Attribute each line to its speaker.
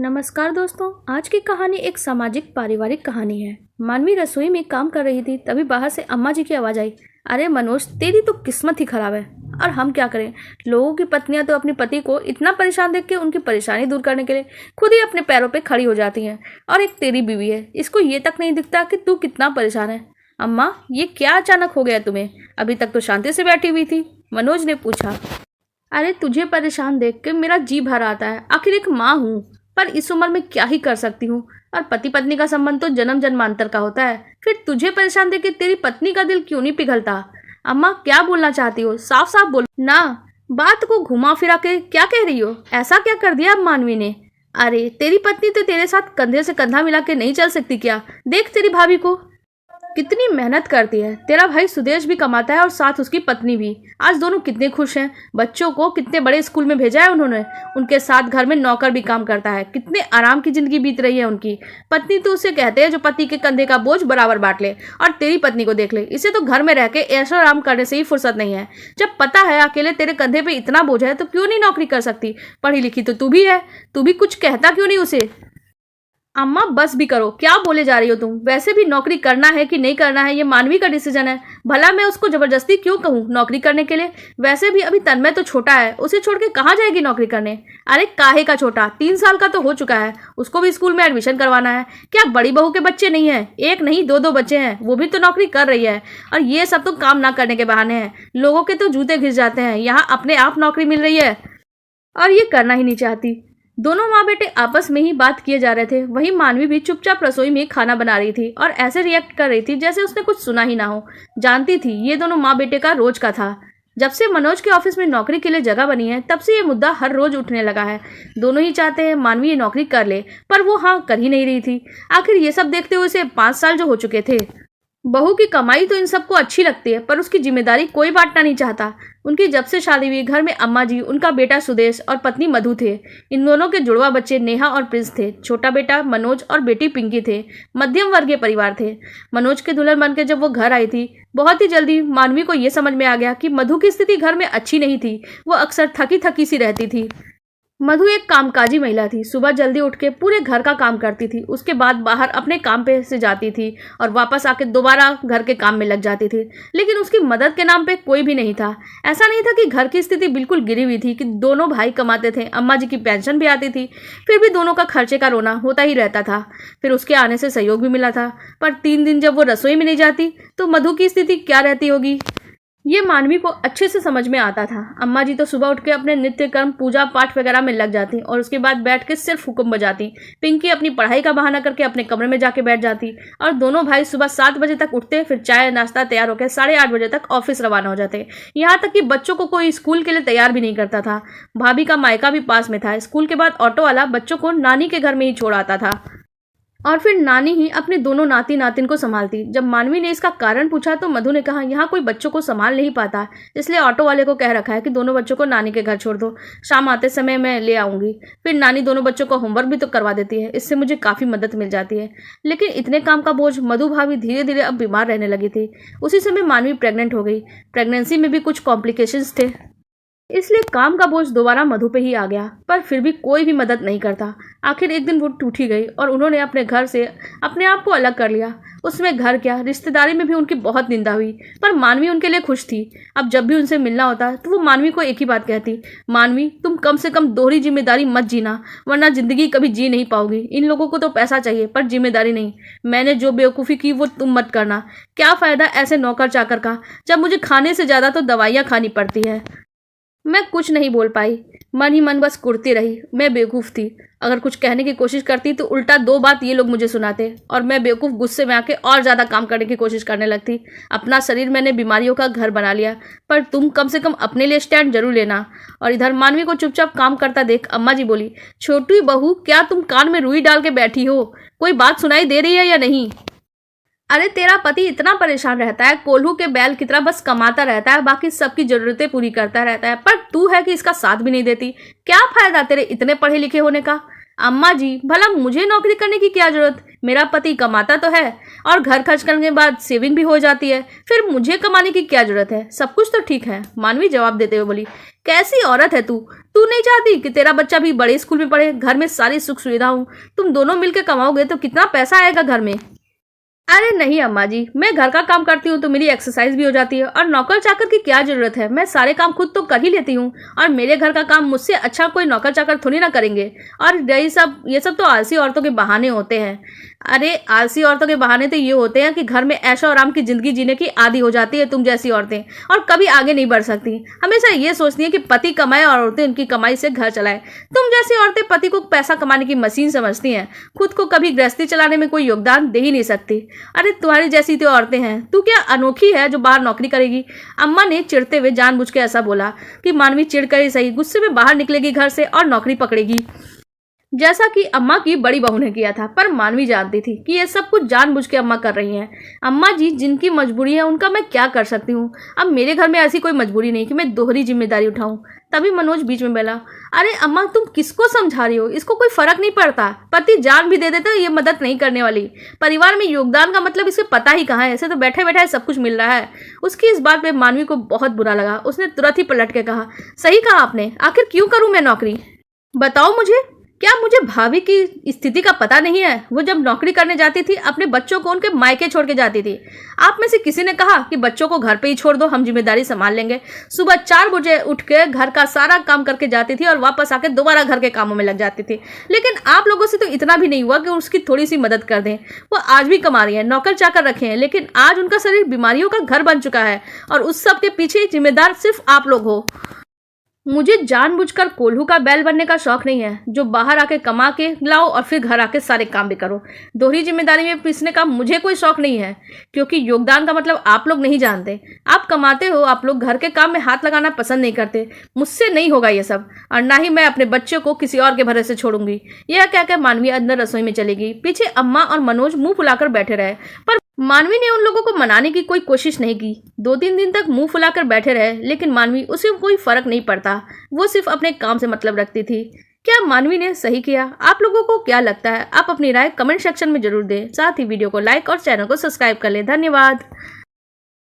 Speaker 1: नमस्कार दोस्तों। आज की कहानी एक सामाजिक पारिवारिक कहानी है। मानवी रसोई में काम कर रही थी, तभी बाहर से अम्मा जी की आवाज़ आई। अरे मनोज, तेरी तो किस्मत ही खराब है। और हम क्या करें, लोगों की पत्नियां तो अपने पति को इतना परेशान देख के उनकी परेशानी दूर करने के लिए खुद ही अपने पैरों पे खड़ी हो जाती हैं। और एक तेरी बीवी है, इसको ये तक नहीं दिखता कि तू कितना परेशान है। अम्मा, ये क्या अचानक हो गया तुम्हें? अभी तक तो शांति से बैठी हुई थी, मनोज ने पूछा। अरे तुझे परेशान देख के मेरा जी भर आता है। आखिर एक माँ हूँ, पर इस उम्र में क्या ही कर सकती हूँ। और पति पत्नी का संबंध तो जन्म जन्मांतर का होता है। फिर तुझे परेशान देख के तेरी पत्नी का दिल क्यों नहीं पिघलता? अम्मा, क्या बोलना चाहती हो? साफ साफ बोलो ना। बात को घुमा फिरा के क्या कह रही हो? ऐसा क्या कर दिया अब मानवी ने? अरे तेरी पत्नी तो तेरे साथ कंधे से कंधा मिला के नहीं चल सकती क्या? देख तेरी भाभी को कितनी मेहनत करती है। तेरा भाई सुदेश भी कमाता है और साथ उसकी पत्नी भी। आज दोनों कितने खुश हैं। बच्चों को कितने बड़े स्कूल में भेजा है उन्होंने। उनके साथ घर में नौकर भी काम करता है। कितने आराम की जिंदगी बीत रही है उनकी। पत्नी तो उसे कहते हैं जो पति के कंधे का बोझ बराबर बांट ले। और तेरी पत्नी को देख ले, इसे तो घर में रह के ऐशो आराम करने से ही फुर्सत नहीं है। जब पता है अकेले तेरे कंधे पे इतना बोझ है तो क्यों नहीं नौकरी कर सकती? पढ़ी लिखी तो तू भी है, तू भी कुछ कहता क्यों नहीं उसे? अम्मा बस भी करो, क्या बोले जा रही हो तुम? वैसे भी नौकरी करना है कि नहीं करना है ये मानवी का डिसीजन है। भला मैं उसको जबरदस्ती क्यों कहूँ नौकरी करने के लिए? वैसे भी अभी तन्मय तो छोटा है, उसे छोड़ के कहाँ जाएगी नौकरी करने? अरे काहे का छोटा, 3 साल का तो हो चुका है। उसको भी स्कूल में एडमिशन करवाना है। क्या बड़ी बहू के बच्चे नहीं है? एक नहीं दो बच्चे हैं, वो भी तो नौकरी कर रही है। और ये सब तो काम ना करने के बहाने हैं। लोगों के तो जूते घिस जाते हैं, यहाँ अपने आप नौकरी मिल रही है और ये करना ही नहीं चाहती। दोनों माँ बेटे आपस में ही बात किए जा रहे थे। वहीं मानवी भी चुपचाप रसोई में खाना बना रही थी और ऐसे रिएक्ट कर रही थी जैसे उसने कुछ सुना ही ना हो। जानती थी ये दोनों माँ बेटे का रोज का था। जब से मनोज के ऑफिस में नौकरी के लिए जगह बनी है, तब से ये मुद्दा हर रोज उठने लगा है। दोनों ही चाहते हैं मानवी ये नौकरी कर ले, पर वो हाँ कर ही नहीं रही थी। आखिर ये सब देखते हुए इसे 5 साल जो हो चुके थे। बहू की कमाई तो इन सबको अच्छी लगती है, पर उसकी जिम्मेदारी कोई बांटना नहीं चाहता। उनकी जब से शादी हुई, घर में अम्मा जी, उनका बेटा सुदेश और पत्नी मधु थे। इन दोनों के जुड़वा बच्चे नेहा और प्रिंस थे। छोटा बेटा मनोज और बेटी पिंकी थे। मध्यम वर्गीय परिवार थे। मनोज के दुल्हन बनकर जब वो घर आई थी, बहुत ही जल्दी मानवी को यह समझ में आ गया कि मधु की स्थिति घर में अच्छी नहीं थी। वो अक्सर थकी थकी सी रहती थी। मधु एक कामकाजी महिला थी। सुबह जल्दी उठ के पूरे घर का काम करती थी। उसके बाद बाहर अपने काम पे से जाती थी और वापस आके दोबारा घर के काम में लग जाती थी। लेकिन उसकी मदद के नाम पे कोई भी नहीं था। ऐसा नहीं था कि घर की स्थिति बिल्कुल गिरी हुई थी कि दोनों भाई कमाते थे, अम्मा जी की पेंशन भी आती थी, फिर भी दोनों का खर्चे का रोना होता ही रहता था। फिर उसके आने से सहयोग भी मिला था। पर 3 दिन जब वो रसोई में नहीं जाती तो मधु की स्थिति क्या रहती होगी, ये मानवी को अच्छे से समझ में आता था। अम्मा जी तो सुबह उठ के अपने नित्य कर्म पूजा पाठ वगैरह में लग जाती और उसके बाद बैठ के सिर्फ हुक्म बजाती। पिंकी अपनी पढ़ाई का बहाना करके अपने कमरे में जाके बैठ जाती और दोनों भाई सुबह 7 बजे तक उठते, फिर चाय नाश्ता तैयार होकर 8:30 बजे तक ऑफिस रवाना हो जाते। यहाँ तक कि बच्चों को कोई स्कूल के लिए तैयार भी नहीं करता था। भाभी का मायका भी पास में था। स्कूल के बाद ऑटो वाला बच्चों को नानी के घर में ही छोड़ आता था और फिर नानी ही अपने दोनों नाती नातिन को संभालती। जब मानवी ने इसका कारण पूछा तो मधु ने कहा, यहाँ कोई बच्चों को संभाल नहीं पाता, इसलिए ऑटो वाले को कह रखा है कि दोनों बच्चों को नानी के घर छोड़ दो, शाम आते समय मैं ले आऊंगी। फिर नानी दोनों बच्चों को होमवर्क भी तो करवा देती है। इससे मुझे काफ़ी मदद मिल जाती है। लेकिन इतने काम का बोझ मधु भाभी धीरे धीरे अब बीमार रहने लगी थी। उसी समय मानवी प्रेग्नेंट हो गई। प्रेगनेंसी में भी कुछ कॉम्प्लिकेशंस थे, इसलिए काम का बोझ दोबारा मधु पे ही आ गया। पर फिर भी कोई भी मदद नहीं करता। आखिर एक दिन वो टूटी गई और उन्होंने अपने घर से अपने आप को अलग कर लिया। उसमें घर क्या, रिश्तेदारी में भी उनकी बहुत निंदा हुई, पर मानवी उनके लिए खुश थी। अब जब भी उनसे मिलना होता तो वो मानवी को एक ही बात कहती, मानवी तुम कम से कम दोहरी जिम्मेदारी मत जीना, वरना जिंदगी कभी जी नहीं पाओगी। इन लोगों को तो पैसा चाहिए पर जिम्मेदारी नहीं। मैंने जो बेवकूफ़ी की वो तुम मत करना। क्या फ़ायदा ऐसे नौकर चाकर का, जब मुझे खाने से ज़्यादा तो दवाइयाँ खानी पड़ती है। मैं कुछ नहीं बोल पाई, मन ही मन बस कुड़ती रही। मैं बेवकूफ़ थी। अगर कुछ कहने की कोशिश करती तो उल्टा 2 बात ये लोग मुझे सुनाते और मैं बेवकूफ़ गुस्से में आके और ज़्यादा काम करने की कोशिश करने लगती। अपना शरीर मैंने बीमारियों का घर बना लिया, पर तुम कम से कम अपने लिए स्टैंड जरूर लेना। और इधर मानवी को चुपचाप काम करता देख अम्मा जी बोली, छोटी बहू क्या तुम कान में रुई डाल के बैठी हो? कोई बात सुनाई दे रही है या नहीं? अरे तेरा पति इतना परेशान रहता है, कोल्हू के बैल की तरह बस कमाता रहता है, बाकी सबकी जरूरतें पूरी करता रहता है, पर तू है कि इसका साथ भी नहीं देती। क्या फायदा तेरे इतने पढ़े लिखे होने का? अम्मा जी, भला मुझे नौकरी करने की क्या जरूरत? मेरा पति कमाता तो है और घर खर्च करने के बाद सेविंग भी हो जाती है, फिर मुझे कमाने की क्या जरूरत है, सब कुछ तो ठीक है। मानवी जवाब देते हुए बोली, कैसी औरत है तू? तू नहीं चाहती कि तेरा बच्चा भी बड़े स्कूल में पढ़े, घर में सारी सुख सुविधा हो, तुम दोनों मिलकर कमाओगे तो कितना पैसा आएगा घर में। अरे नहीं अम्मा जी, मैं घर का काम करती हूँ तो मेरी एक्सरसाइज भी हो जाती है, और नौकर चाकर की क्या जरूरत है, मैं सारे काम खुद तो कर ही लेती हूँ, और मेरे घर का काम मुझसे अच्छा कोई नौकर चाकर थोड़ी ना करेंगे। और ये सब तो आलसी औरतों के बहाने होते हैं। अरे आलसी औरतों के बहाने तो ये होते हैं कि घर में ऐशो आराम की जिंदगी जीने की आदी हो जाती है तुम जैसी औरतें, और कभी आगे नहीं बढ़ सकती। हमेशा ये सोचती हैं कि पति कमाए और औरतें उनकी कमाई से घर चलाए। तुम जैसी औरतें पति को पैसा कमाने की मशीन समझती हैं, खुद को कभी गृहस्थी चलाने में कोई योगदान दे ही नहीं सकती। अरे तुम्हारी जैसी तो औरतें हैं, तू क्या अनोखी है जो बाहर नौकरी करेगी? अम्मा ने चिढ़ते हुए जानबूझ के ऐसा बोला कि मानवी चिढ़कर ही सही गुस्से में बाहर निकलेगी घर से और नौकरी पकड़ेगी, जैसा कि अम्मा की बड़ी बहू ने किया था। पर मानवी जानती थी कि ये सब कुछ जानबूझ के अम्मा कर रही हैं। अम्मा जी जिनकी मजबूरी है उनका मैं क्या कर सकती हूँ। अब मेरे घर में ऐसी कोई मजबूरी नहीं कि मैं दोहरी जिम्मेदारी उठाऊं। तभी मनोज बीच में बोला, अरे अम्मा तुम किसको समझा रही हो? इसको कोई फर्क नहीं पड़ता, पति जान भी दे देते ये मदद नहीं करने वाली। परिवार में योगदान का मतलब इसे पता ही कहाँ है, ऐसे तो बैठे बैठे सब कुछ मिल रहा है। उसकी इस बात पे मानवी को बहुत बुरा लगा। उसने तुरंत ही पलट के कहा, सही कहा आपने, आखिर क्यों करूं मैं नौकरी? बताओ मुझे, क्या मुझे भाभी की स्थिति का पता नहीं है? वो जब नौकरी करने जाती थी अपने बच्चों को उनके मायके छोड़ के जाती थी। आप में से किसी ने कहा कि बच्चों को घर पे ही छोड़ दो, हम जिम्मेदारी संभाल लेंगे? सुबह 4 बजे उठ के घर का सारा काम करके जाती थी और वापस आके दोबारा घर के कामों में लग जाती थी। लेकिन आप लोगों से तो इतना भी नहीं हुआ कि उसकी थोड़ी सी मदद कर दें। वो आज भी कमा रही है, नौकर चाकर रखे हैं, लेकिन आज उनका शरीर बीमारियों का घर बन चुका है, और उस सब के पीछे जिम्मेदार सिर्फ आप लोग हो। मुझे जानबूझकर कोल्हू का बैल बनने का शौक नहीं है, जो बाहर आके कमा के लाओ और फिर घर आके सारे काम भी करो। दोहरी जिम्मेदारी में पिसने का मुझे कोई शौक नहीं है, क्योंकि योगदान का मतलब आप लोग नहीं जानते। आप कमाते हो, आप लोग घर के काम में हाथ लगाना पसंद नहीं करते। मुझसे नहीं होगा ये सब, और ना ही मैं अपने बच्चों को किसी और के भरोसे छोड़ूंगी। यह कहकर मानवी अंदर रसोई में चलेगी। पीछे अम्मा और मनोज मुंह फुलाकर बैठे रहे, पर मानवी ने उन लोगों को मनाने की कोई कोशिश नहीं की। 2-3 दिन तक मुंह फुलाकर बैठे रहे, लेकिन मानवी उसे कोई फर्क नहीं पड़ता। वो सिर्फ अपने काम से मतलब रखती थी। क्या मानवी ने सही किया? आप लोगों को क्या लगता है? आप अपनी राय कमेंट सेक्शन में जरूर दें। साथ ही वीडियो को लाइक और चैनल को सब्सक्राइब कर लें। धन्यवाद।